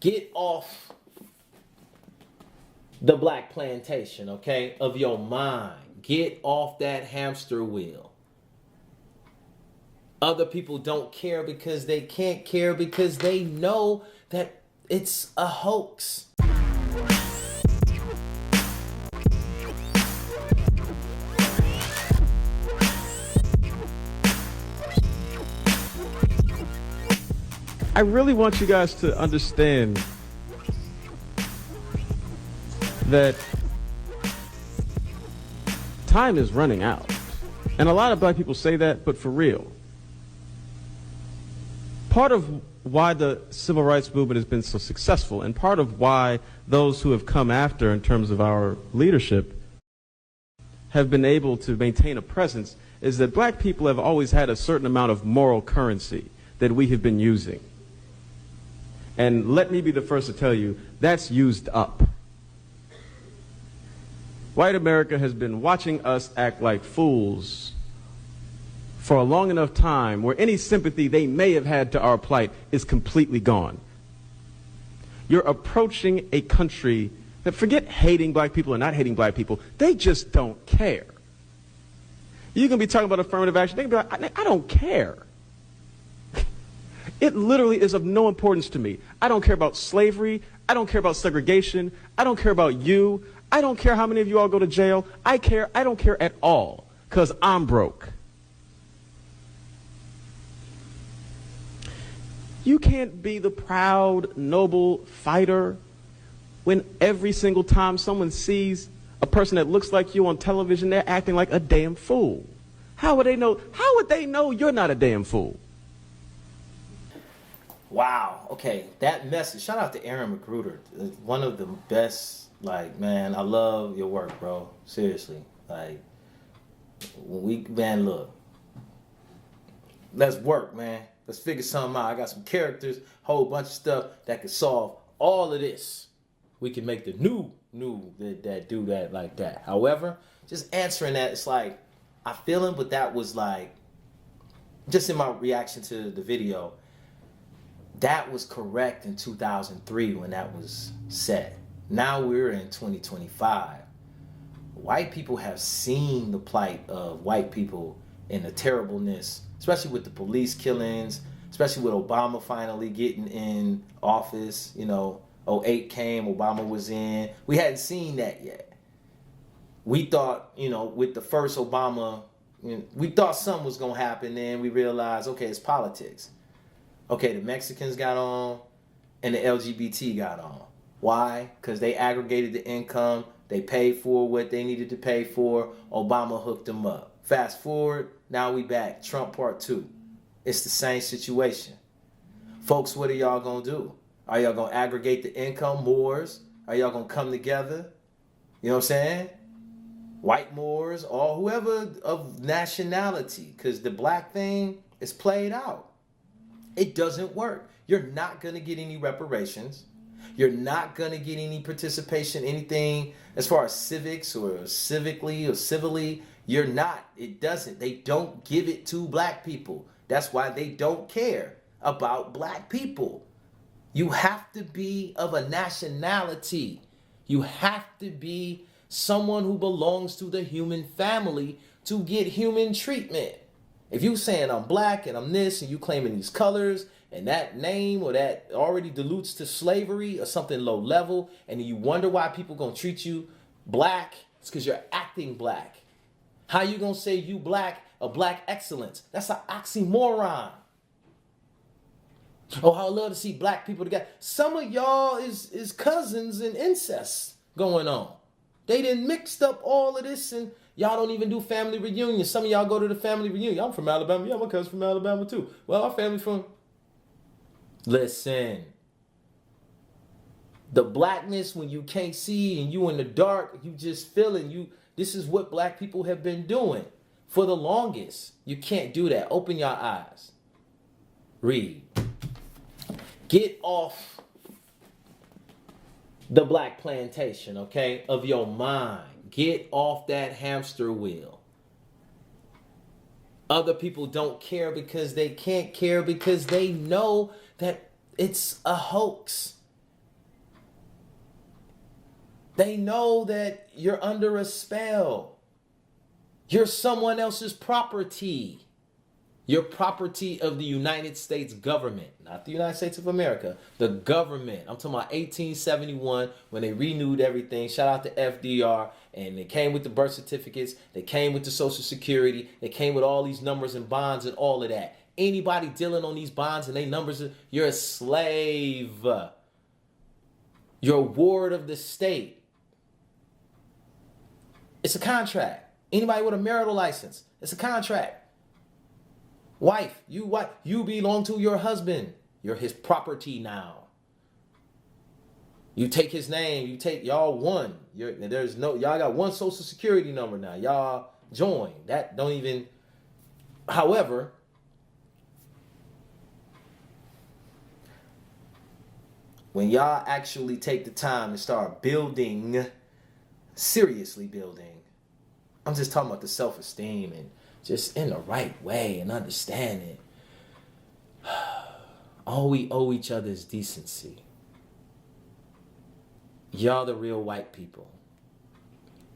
Get off the black plantation, okay, of your mind. Get off that hamster wheel. Other people don't care because they can't care because they know that it's a hoax. I really want you guys to understand that time is running out. And a lot of black people say that, but for real. Part of why the civil rights movement has been so successful, and part of why those who have come after in terms of our leadership have been able to maintain a presence, is that black people have always had a certain amount of moral currency that we have been using. And let me be the first to tell you, that's used up. White America has been watching us act like fools for a long enough time where any sympathy they may have had to our plight is completely gone. You're approaching a country that, forget hating black people or not hating black people, they just don't care. You can be talking about affirmative action, they can be like, I don't care. It literally is of no importance to me. I don't care about slavery. I don't care about segregation. I don't care about you. I don't care how many of you all go to jail. I don't care at all, because I'm broke. You can't be the proud, noble fighter when every single time someone sees a person that looks like you on television, they're acting like a damn fool. How would they know? How would they know you're not a damn fool? Wow. Okay. That message. Shout out to McGruder. One of the best. Like, man, I love your work, bro. Seriously. Like, man, look. Let's work, man. Let's figure something out. I got some characters, whole bunch of stuff that could solve all of this. We can make the new that do that like that. However, just answering that, it's like, I feel him, but that was like, just in my reaction to the video, that was correct in 2003 when that was said. Now we're in 2025. White people have seen the plight of white people and the terribleness, especially with the police killings, especially with Obama finally getting in office. You know, 2008 came, Obama was in. We hadn't seen that yet. We thought, you know, with the first Obama, we thought something was going to happen. Then we realized, okay, it's politics. Okay, the Mexicans got on and the LGBT got on. Why? Because they aggregated the income. They paid for what they needed to pay for. Obama hooked them up. Fast forward, now we back. Trump part 2. It's the same situation. Folks, what are y'all going to do? Are y'all going to aggregate the income, Moors? Are y'all going to come together? You know what I'm saying? White Moors or whoever of nationality. Because the black thing is played out. It doesn't work. You're not going to get any reparations. You're not going to get any participation, anything as far as civics or civically or civilly. You're not. It doesn't. They don't give it to black people. That's why they don't care about black people. You have to be of a nationality. You have to be someone who belongs to the human family to get human treatment. If you saying I'm black and I'm this and you claiming these colors and that name or that already dilutes to slavery or something low level, and you wonder why people gonna treat you black, it's because you're acting black. How you gonna say you black, a black excellence? That's an oxymoron. Oh, how I love to see black people together. Some of y'all is cousins and incest going on. They done mixed up all of this and y'all don't even do family reunions. Some of y'all go to the family reunion. I'm from Alabama. Yeah, my cousin's from Alabama too. Well, our family from... Listen. The blackness when you can't see and you in the dark, you just feeling you. This is what black people have been doing for the longest. You can't do that. Open your eyes. Read. Get off the black plantation, okay, of your mind. Get off that hamster wheel. Other people don't care because they can't care because they know that it's a hoax. They know that you're under a spell. You're someone else's property. You're property of the United States government, not the United States of America, the government. I'm talking about 1871 when they renewed everything. Shout out to FDR. And they came with the birth certificates. They came with the Social Security. They came with all these numbers and bonds and all of that. Anybody dealing on these bonds and they numbers, you're a slave. You're a ward of the state. It's a contract. Anybody with a marital license, it's a contract. Wife, you belong to your husband. You're his property now. You take his name, y'all one. Y'all got one social security number now. Y'all join. That don't even, however, when y'all actually take the time to start building, seriously building, I'm just talking about the self-esteem and just in the right way and understanding. All we owe each other is decency. Y'all the real white people.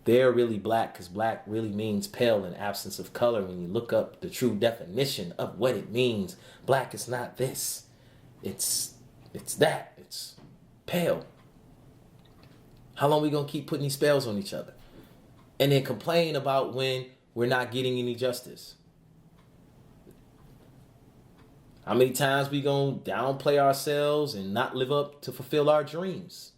They're really black because black really means pale in absence of color. When you look up the true definition of what it means, black is not this. It's that. It's pale. How long we gonna keep putting these spells on each other? And then complain about when we're not getting any justice? How many times we gonna downplay ourselves and not live up to fulfill our dreams?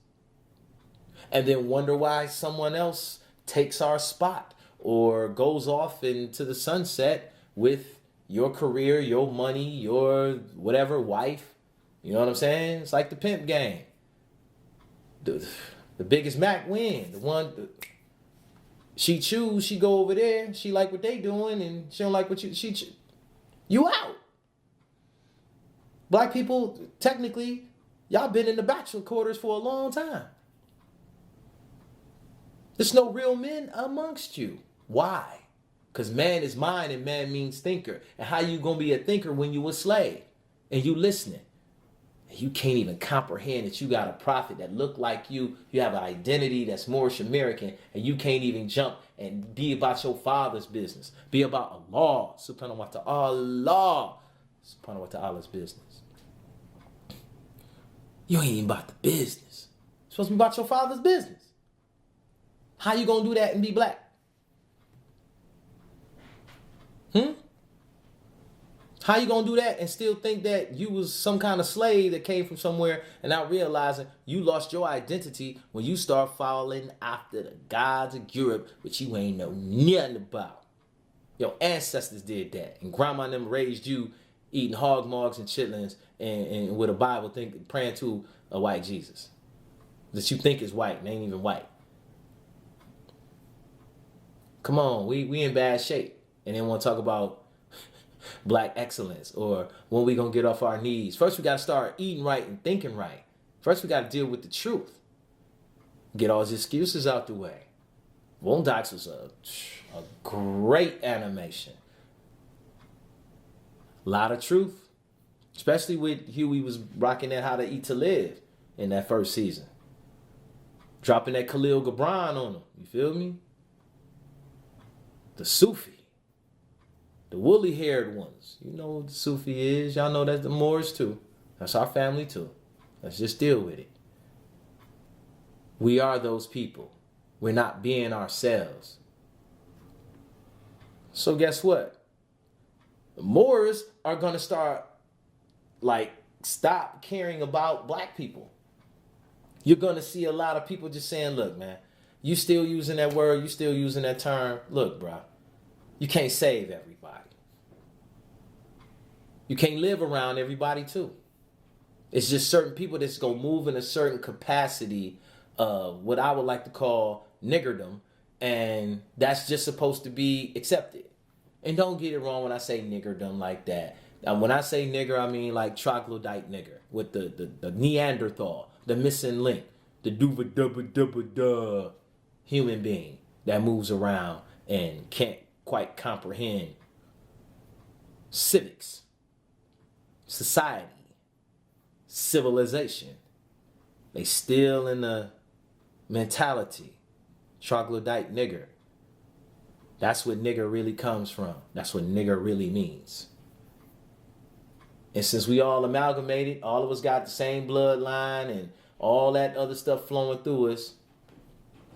And then wonder why someone else takes our spot or goes off into the sunset with your career, your money, your whatever wife. You know what I'm saying? It's like the pimp game. The biggest Mac win. The one she choose, she go over there. She like what they doing, and she don't like what you out. Black people, technically, y'all been in the bachelor quarters for a long time. There's no real men amongst you. Why? Because man is mind and man means thinker. And how you gonna be a thinker when you a slave and you listening? And you can't even comprehend that you got a prophet that look like you. You have an identity that's Moorish American, and you can't even jump and be about your father's business. Be about Allah, subhanahu wa ta'ala, subhanahu wa ta'ala's business. You ain't even about the business. You're supposed to be about your father's business. How you gonna do that and be black? How you gonna do that and still think that you was some kind of slave that came from somewhere and not realizing you lost your identity when you start following after the gods of Europe, which you ain't know nothing about? Your ancestors did that, and grandma and them raised you eating hog mugs and chitlins and with a Bible, praying to a white Jesus that you think is white and ain't even white. Come on, we in bad shape, and then want to talk about black excellence or when we gonna get off our knees. First, we gotta start eating right and thinking right. First, we gotta deal with the truth. Get all these excuses out the way. Boondocks was a great animation. A lot of truth, especially with Huey was rocking that How to Eat to Live in that first season. Dropping that Khalil Gibran on him. You feel me? The Sufi. The woolly-haired ones. You know what the Sufi is. Y'all know that's the Moors too. That's our family too. Let's just deal with it. We are those people. We're not being ourselves. So guess what? The Moors are going to start, stop caring about black people. You're going to see a lot of people just saying, look, man, you still using that word, you still using that term. Look, bro, you can't save everybody. You can't live around everybody too. It's just certain people that's going to move in a certain capacity of what I would like to call niggerdom, and that's just supposed to be accepted. And don't get it wrong when I say niggerdom like that. When I say nigger, I mean like troglodyte nigger with the Neanderthal, the missing link, the dooba-dubba-dubba-duh human being that moves around and can't quite comprehend civics, society, civilization. They still in the mentality. Troglodyte nigger. That's what nigger really comes from. That's what nigger really means. And since we all amalgamated, all of us got the same bloodline and all that other stuff flowing through us,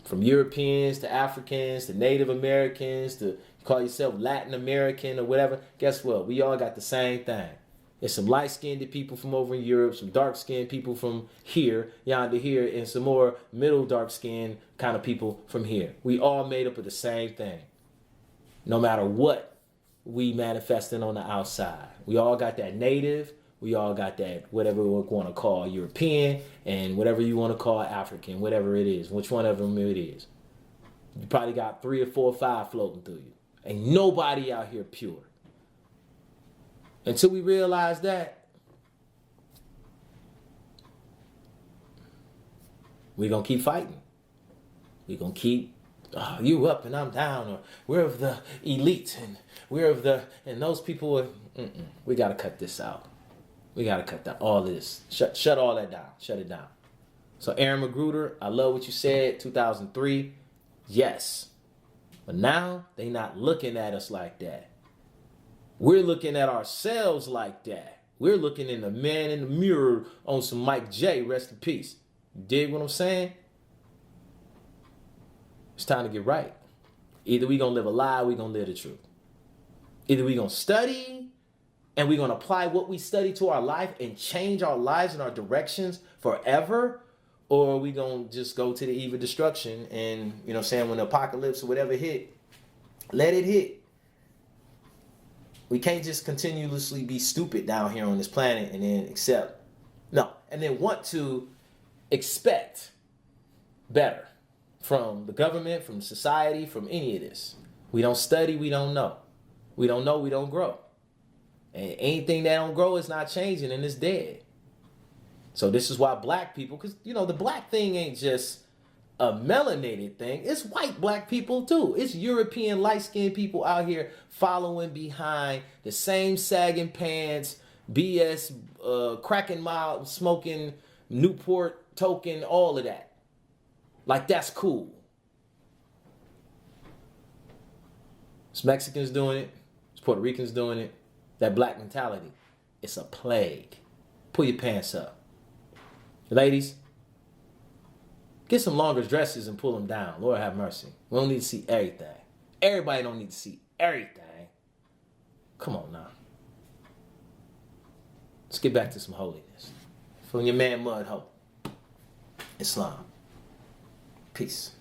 from Europeans to Africans to Native Americans to call yourself Latin American or whatever, guess what? We all got the same thing. There's some light-skinned people from over in Europe, some dark-skinned people from here, yonder here, and some more middle dark-skinned kind of people from here. We all made up of the same thing. No matter what we manifesting on the outside. We all got that native, we all got that whatever we want to call European, and whatever you want to call African, whatever it is, which one of them it is. You probably got 3 or 4 or 5 floating through you. Ain't nobody out here pure. Until we realize that, we're going to keep fighting. We're going to keep, you up and I'm down, or we're of the elite, and we're of the, and those people are, we got to cut this out. We got to cut down all this. Shut all that down. Shut it down. So Aaron McGruder, I love what you said, 2003. Yes. But now they not looking at us like that. We're looking at ourselves like that. We're looking in the man in the mirror on some Mike J, rest in peace. You dig what I'm saying? It's time to get right. Either we gonna live a lie or we gonna live the truth. Either we gonna study and we gonna apply what we study to our life and change our lives and our directions forever, or we gonna just go to the eve of destruction and, you know what I'm saying, when the apocalypse or whatever hit, let it hit. We can't just continuously be stupid down here on this planet and then accept, no, and then want to expect better from the government, from society, from any of this. We don't study, we don't know. We don't know, we don't grow. And anything that don't grow is not changing and it's dead. So this is why black people, because, you know, the black thing ain't just a melanated thing. It's white black people too. It's European light-skinned people out here following behind the same sagging pants, BS, cracking mild, smoking, Newport token, all of that. Like, that's cool. It's Mexicans doing it. It's Puerto Ricans doing it. That black mentality, it's a plague. Pull your pants up. Ladies, get some longer dresses and pull them down. Lord have mercy. We don't need to see everything. Everybody don't need to see everything. Come on now. Let's get back to some holiness. From your man Mud Hope. Islam. Peace.